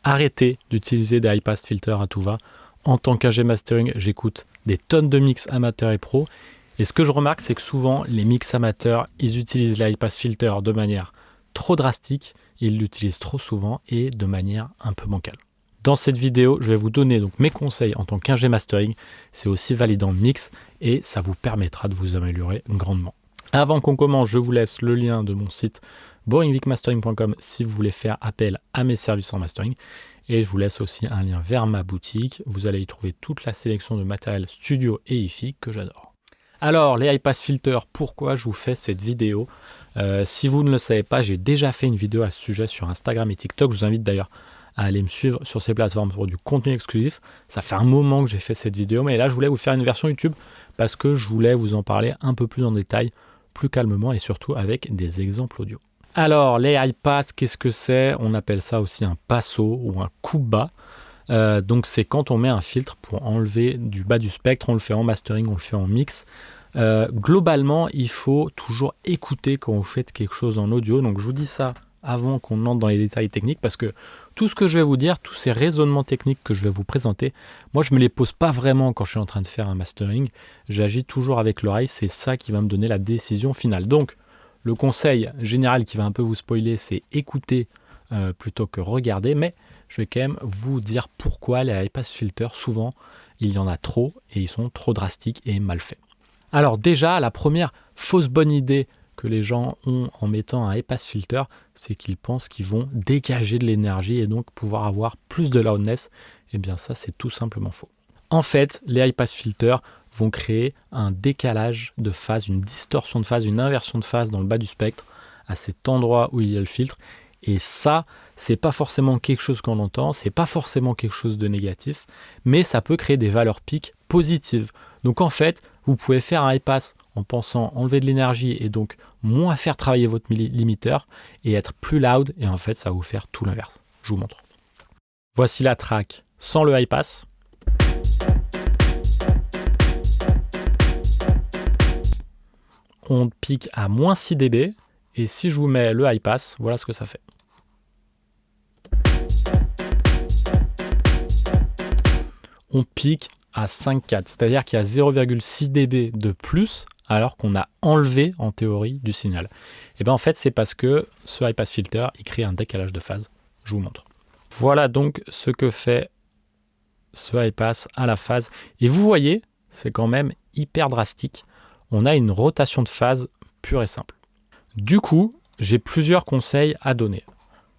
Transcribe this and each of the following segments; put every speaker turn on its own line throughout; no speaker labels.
arrêtez d'utiliser des high-pass filters à tout va. En tant qu'ingé mastering, j'écoute des tonnes de mix amateurs et pro. Et ce que je remarque, c'est que souvent, les mix amateurs, ils utilisent les high-pass filters de manière trop drastique. Ils l'utilisent trop souvent et de manière un peu bancale. Dans cette vidéo, je vais vous donner donc mes conseils en tant qu'ingé mastering. C'est aussi validant mix et ça vous permettra de vous améliorer grandement. Avant qu'on commence, je vous laisse le lien de mon site boringvicmastering.com si vous voulez faire appel à mes services en mastering. Et je vous laisse aussi un lien vers ma boutique. Vous allez y trouver toute la sélection de matériel studio et hi-fi que j'adore. Alors, les high-pass filters, pourquoi je vous fais cette vidéo ? Si vous ne le savez pas, j'ai déjà fait une vidéo à ce sujet sur Instagram et TikTok. Je vous invite d'ailleurs à aller me suivre sur ces plateformes pour du contenu exclusif. Ça fait un moment que j'ai fait cette vidéo, mais là, je voulais vous faire une version YouTube parce que je voulais vous en parler un peu plus en détail, plus calmement et surtout avec des exemples audio. Alors, les high-pass, qu'est-ce que c'est ? On appelle ça aussi un passo ou un coup bas. Donc, c'est quand on met un filtre pour enlever du bas du spectre. On le fait en mastering, on le fait en mix. Globalement, il faut toujours écouter quand vous faites quelque chose en audio. Donc, je vous dis ça avant qu'on entre dans les détails techniques parce que tout ce que je vais vous dire, tous ces raisonnements techniques que je vais vous présenter, moi, je ne me les pose pas vraiment quand je suis en train de faire un mastering. J'agis toujours avec l'oreille. C'est ça qui va me donner la décision finale. Donc, le conseil général qui va un peu vous spoiler, c'est écouter plutôt que regarder. Mais je vais quand même vous dire pourquoi les high-pass filters, souvent, il y en a trop et ils sont trop drastiques et mal faits. Alors déjà, la première fausse bonne idée que les gens ont en mettant un high-pass filter, c'est qu'ils pensent qu'ils vont dégager de l'énergie et donc pouvoir avoir plus de loudness. Eh bien ça, c'est tout simplement faux. En fait, les high-pass filters vont créer un décalage de phase, une distorsion de phase, une inversion de phase dans le bas du spectre, à cet endroit où il y a le filtre. Et ça, c'est pas forcément quelque chose qu'on entend, c'est pas forcément quelque chose de négatif, mais ça peut créer des valeurs pics positives. Donc en fait, vous pouvez faire un high-pass en pensant enlever de l'énergie et donc moins faire travailler votre limiteur et être plus loud, et en fait, ça va vous faire tout l'inverse. Je vous montre. Voici la track sans le high-pass. On pique à moins 6 dB, et si je vous mets le high-pass, voilà ce que ça fait. On pique à 5,4, c'est-à-dire qu'il y a 0,6 dB de plus alors qu'on a enlevé en théorie du signal. Et bien en fait c'est parce que ce high-pass filter il crée un décalage de phase. Je vous montre. Voilà donc ce que fait ce high-pass à la phase. Et vous voyez, c'est quand même hyper drastique. On a une rotation de phase pure et simple. Du coup, j'ai plusieurs conseils à donner.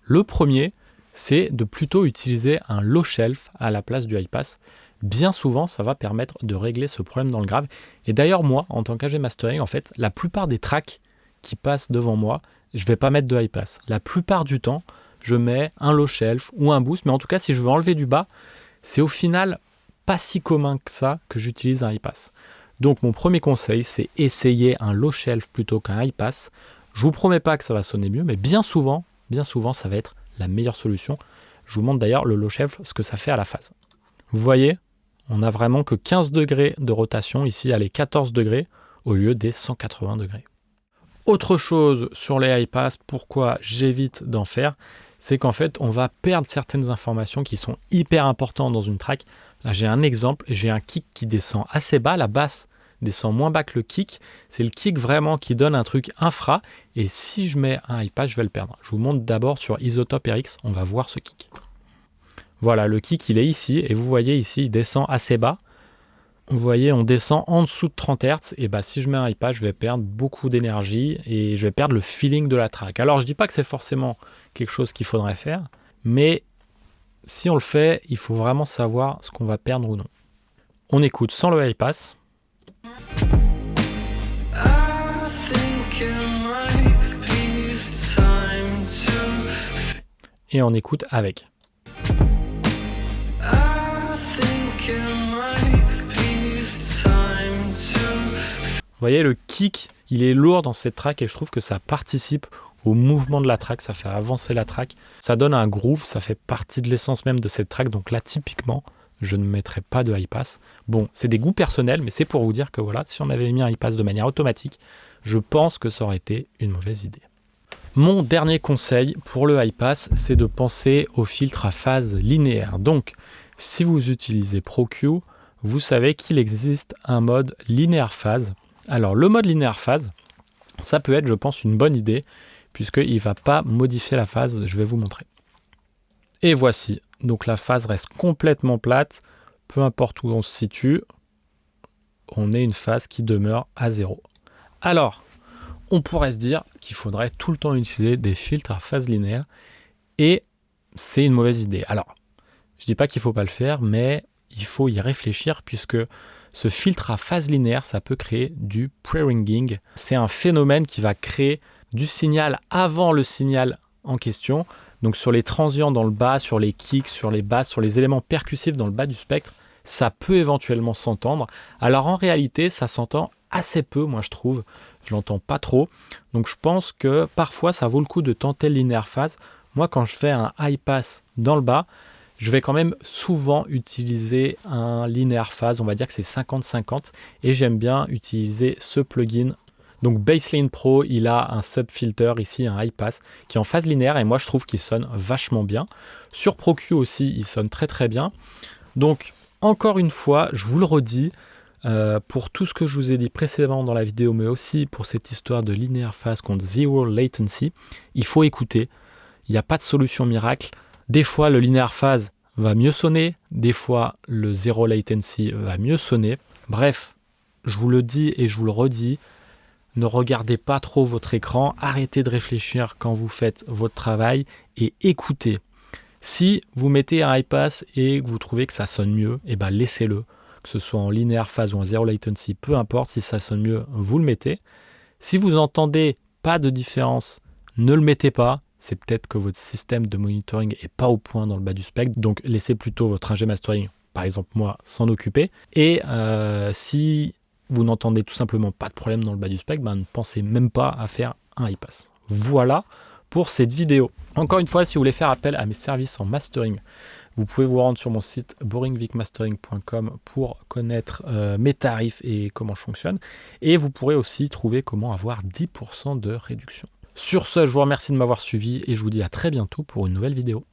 Le premier, c'est de plutôt utiliser un low shelf à la place du high-pass. Bien souvent, ça va permettre de régler ce problème dans le grave. Et d'ailleurs, moi, en tant qu'ingé mastering, en fait, la plupart des tracks qui passent devant moi, je ne vais pas mettre de high-pass. La plupart du temps, je mets un low shelf ou un boost. Mais en tout cas, si je veux enlever du bas, c'est au final pas si commun que ça que j'utilise un high-pass. Donc, mon premier conseil, c'est essayer un low shelf plutôt qu'un high-pass. Je ne vous promets pas que ça va sonner mieux, mais bien souvent, ça va être la meilleure solution. Je vous montre d'ailleurs le low shelf, ce que ça fait à la phase. Vous voyez ? On n'a vraiment que 15 degrés de rotation, ici, allez, 14 degrés au lieu des 180 degrés. Autre chose sur les high-pass, pourquoi j'évite d'en faire, c'est qu'en fait, on va perdre certaines informations qui sont hyper importantes dans une track. Là, j'ai un exemple, j'ai un kick qui descend assez bas, la basse descend moins bas que le kick. C'est le kick vraiment qui donne un truc infra, et si je mets un high-pass, je vais le perdre. Je vous montre d'abord sur Isotope RX, on va voir ce kick. Voilà, le kick, il est ici, et vous voyez ici, il descend assez bas. Vous voyez, on descend en dessous de 30 Hz, et bah, si je mets un high-pass, je vais perdre beaucoup d'énergie, et je vais perdre le feeling de la track. Alors, je ne dis pas que c'est forcément quelque chose qu'il faudrait faire, mais si on le fait, il faut vraiment savoir ce qu'on va perdre ou non. On écoute sans le high-pass. Et on écoute avec. Vous voyez, le kick, il est lourd dans cette track et je trouve que ça participe au mouvement de la track, ça fait avancer la track. Ça donne un groove, ça fait partie de l'essence même de cette track. Donc là, typiquement, je ne mettrai pas de high-pass. Bon, c'est des goûts personnels, mais c'est pour vous dire que voilà, si on avait mis un high-pass de manière automatique, je pense que ça aurait été une mauvaise idée. Mon dernier conseil pour le high pass, c'est de penser au filtre à phase linéaire. Donc, si vous utilisez ProQ, vous savez qu'il existe un mode linéaire phase. Alors, le mode linéaire phase, ça peut être, je pense, une bonne idée, puisqu'il ne va pas modifier la phase. Je vais vous montrer. Et voici. Donc, la phase reste complètement plate. Peu importe où on se situe, on est une phase qui demeure à 0. Alors, on pourrait se dire qu'il faudrait tout le temps utiliser des filtres à phase linéaire, et c'est une mauvaise idée. Alors, je ne dis pas qu'il ne faut pas le faire, mais il faut y réfléchir, puisque ce filtre à phase linéaire, ça peut créer du pre-ringing. C'est un phénomène qui va créer du signal avant le signal en question. Donc sur les transients dans le bas, sur les kicks, sur les basses, sur les éléments percussifs dans le bas du spectre, ça peut éventuellement s'entendre. Alors en réalité, ça s'entend assez peu, moi je trouve. Je l'entends pas trop. Donc je pense que parfois ça vaut le coup de tenter le linéaire phase. Moi quand je fais un high pass dans le bas, je vais quand même souvent utiliser un linéaire phase. On va dire que c'est 50-50. Et j'aime bien utiliser ce plugin. Donc Bassline Pro, il a un sub-filter ici, un high pass, qui est en phase linéaire. Et moi je trouve qu'il sonne vachement bien. Sur ProQ aussi, il sonne très très bien. Donc encore une fois, je vous le redis, pour tout ce que je vous ai dit précédemment dans la vidéo, mais aussi pour cette histoire de linéaire phase contre zero latency, il faut écouter. Il n'y a pas de solution miracle. Des fois, le linéaire phase va mieux sonner. Des fois, le zero latency va mieux sonner. Bref, je vous le dis et je vous le redis, ne regardez pas trop votre écran. Arrêtez de réfléchir quand vous faites votre travail et écoutez. Si vous mettez un high pass et que vous trouvez que ça sonne mieux, eh ben laissez-le. Que ce soit en linéaire phase ou en zero latency, peu importe, si ça sonne mieux, vous le mettez. Si vous entendez pas de différence, ne le mettez pas. C'est peut-être que votre système de monitoring n'est pas au point dans le bas du spectre. Donc laissez plutôt votre ingé mastering, par exemple moi, s'en occuper. Et si vous n'entendez tout simplement pas de problème dans le bas du spectre, ne pensez même pas à faire un high pass. Voilà pour cette vidéo. Encore une fois, si vous voulez faire appel à mes services en mastering, vous pouvez vous rendre sur mon site boringvicmastering.com pour connaître mes tarifs et comment je fonctionne. Et vous pourrez aussi trouver comment avoir 10% de réduction. Sur ce, je vous remercie de m'avoir suivi et je vous dis à très bientôt pour une nouvelle vidéo.